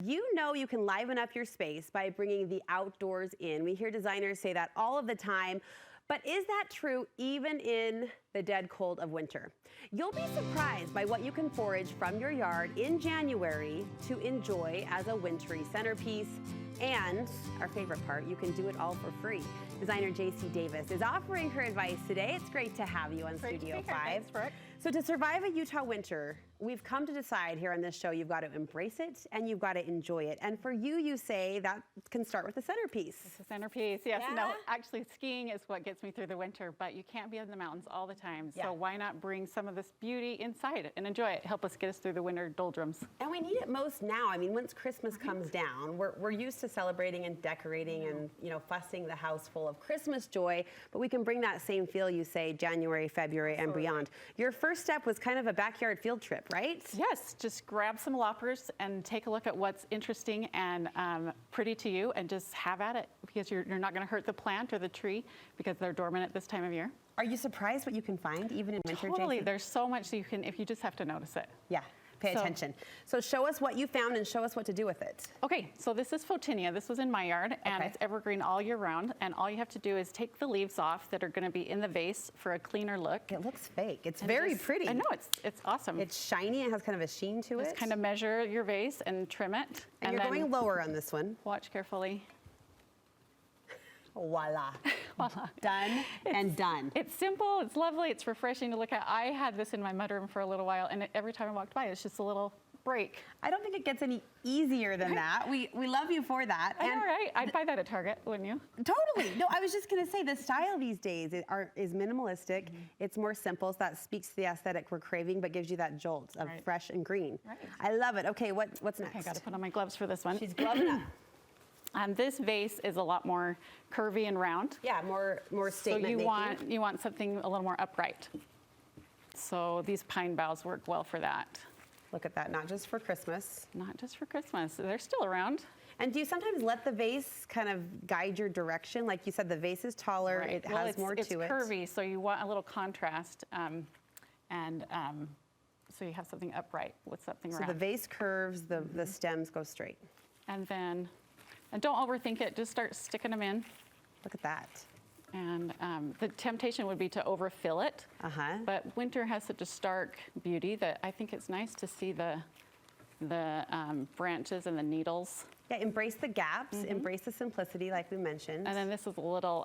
You know you can liven up your space by bringing the outdoors in. We hear designers say that all of the time, but is that true even in the dead cold of winter? You'll be surprised by what you can forage from your yard in January to enjoy as a wintry centerpiece. And our favorite part, you can do it all for free. Designer Jacey Davis is offering her advice today. It's great to have you on Studio 5. So to survive a Utah winter, we've come to decide here on this show, you've got to embrace it and you've got to enjoy it. And for you, you say that can start with the centerpiece. It's a centerpiece, yes. Yeah. No, actually skiing is what gets me through the winter, but you can't be in the mountains all the time. Yeah. So why not bring some of this beauty inside and enjoy it? Help us get us through the winter doldrums. And we need it most now. I mean, once Christmas comes down, we're used to celebrating and decorating and, you know, fussing the house full of Christmas joy, but we can bring that same feel, you say, January, February, and beyond. Your first step was kind of a backyard field trip, right? Yes, just grab some loppers and take a look at what's interesting and pretty to you and just have at it, because you're not going to hurt the plant or the tree because they're dormant at this time of year. Are you surprised what you can find even in winter, Totally, Jacey? there's so much that you can, if you just have to notice it. Yeah. Pay attention. So show us what you found and show us what to do with it. Okay, so this is Photinia. This was in my yard, and it's evergreen all year round. And all you have to do is take the leaves off that are going to be in the vase for a cleaner look. It looks fake. It's very pretty. I know, it's awesome. It's shiny. It has kind of a sheen to it. Just kind of measure your vase and trim it. And you're going lower on this one. Watch carefully. Voila. Voila. Done and done. It's simple, it's lovely, it's refreshing to look at. I had this in my mudroom for a little while, and every time I walked by, it's just a little break. I don't think it gets any easier than that. We love you for that. I know, right? I'd buy that at Target, wouldn't you? Totally. No, I was just going to say the style these days is minimalistic. It's more simple, so that speaks to the aesthetic we're craving, but gives you that jolt of fresh and green. Right. I love it. Okay, what's next? Okay, I got to put on my gloves for this one. She's gloving up. This vase is a lot more curvy and round. Yeah, more statement So you want something a little more upright. So these pine boughs work well for that. Look at that, not just for Christmas. Not just for Christmas, they're still around. And do you sometimes let the vase kind of guide your direction? Like you said, the vase is taller, it has more to it. It's curvy, so you want a little contrast, so you have something upright with something round. So the vase curves, the stems go straight. And then, don't overthink it, just start sticking them in. Look at that. And the temptation would be to overfill it. But winter has such a stark beauty that I think it's nice to see the branches and the needles. Yeah, embrace the gaps, embrace the simplicity like we mentioned. And then this is a little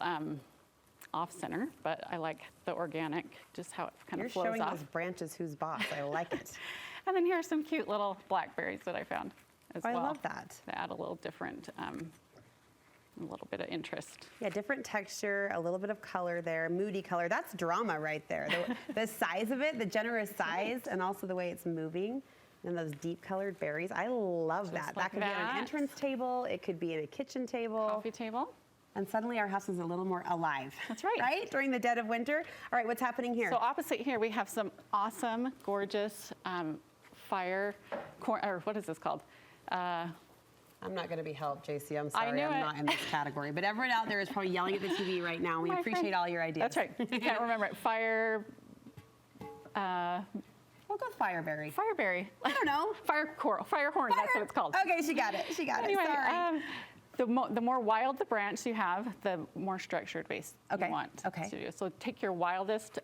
off-center, but I like the organic, just how it kind of flows off. You're showing those branches who's boss. I like it. And then here are some cute little blackberries that I found as well. I love that. They add a little different, a little bit of interest. Yeah, different texture, a little bit of color there, moody color. That's drama right there. The size of it, the generous size, and also the way it's moving. And those deep colored berries. I love that. That could be on an entrance table. It could be in a kitchen table. Coffee table. And suddenly our house is a little more alive. That's right. Right? During the dead of winter. All right, what's happening here? So opposite here, we have some awesome, gorgeous what is this called? I'm not going to be helped, Jacey. I'm sorry. I'm not in this category. But everyone out there is probably yelling at the TV right now. We appreciate all your ideas. That's right. You can't remember it. We'll go fireberry. Fireberry. I don't know. Fire horn, that's what it's called. Okay, she got it. She got it. Sorry. The more wild the branch you have, the more structured vase you want to do. So take your wildest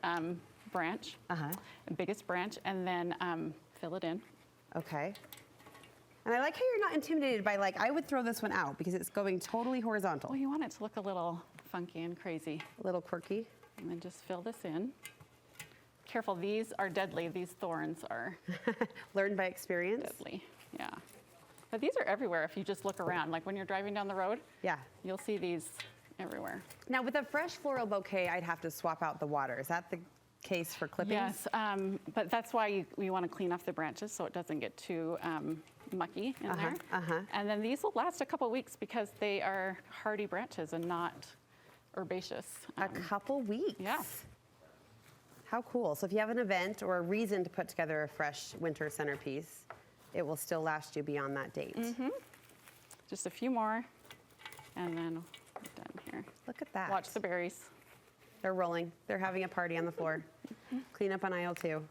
branch, the biggest branch, and then fill it in. Okay. And I like how you're not intimidated by, like, I would throw this one out because it's going totally horizontal. Well, you want it to look a little funky and crazy. A little quirky. And then just fill this in. Careful, these are deadly. These thorns are learned by experience. Deadly, yeah. But these are everywhere if you just look around. Like when you're driving down the road, you'll see these everywhere. Now with a fresh floral bouquet, I'd have to swap out the water. Is that the case for clippings? Yes, but that's why you want to clean off the branches so it doesn't get too mucky in there. And then these will last a couple weeks because they are hardy branches and not herbaceous. A couple weeks? Yeah. How cool. So if you have an event or a reason to put together a fresh winter centerpiece, it will still last you beyond that date. Just a few more, and then we're done here. Look at that. Watch the berries. They're rolling. They're having a party on the floor. Clean up on aisle 2.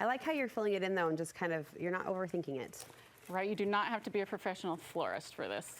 I like how you're filling it in though and just kind of, you're not overthinking it. right? You do not have to be a professional florist for this.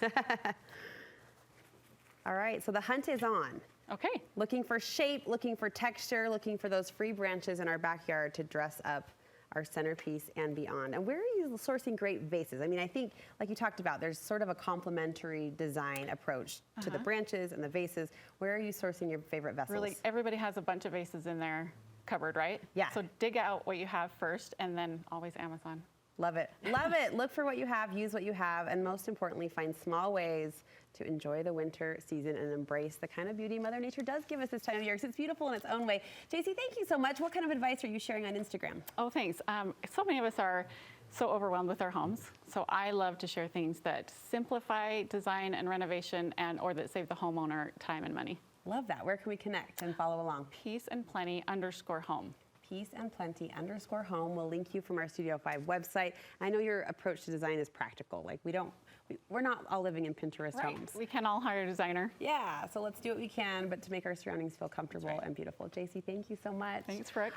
All right, so the hunt is on. Okay. Looking for shape, looking for texture, looking for those free branches in our backyard to dress up our centerpiece and beyond. And where are you sourcing great vases? I mean, I think, like you talked about, there's sort of a complementary design approach to the branches and the vases. Where are you sourcing your favorite vessels? Really, everybody has a bunch of vases in their cupboard, right? Yeah. So dig out what you have first, and then always Amazon. Love it. Love it. Look for what you have, use what you have, and most importantly, find small ways to enjoy the winter season and embrace the kind of beauty Mother Nature does give us this time of year, because it's beautiful in its own way. Jacey, thank you so much. What kind of advice are you sharing on Instagram? Oh, thanks. So many of us are so overwhelmed with our homes. So I love to share things that simplify design and renovation or that save the homeowner time and money. Love that. Where can we connect and follow along? peaceandplenty_home. peaceandplenty_home. We'll link you from our Studio 5 website. I know your approach to design is practical. Like we're not all living in Pinterest homes. We can all hire a designer. Yeah, so let's do what we can, but to make our surroundings feel comfortable and beautiful. Jacey, thank you so much. Thanks, Brooke.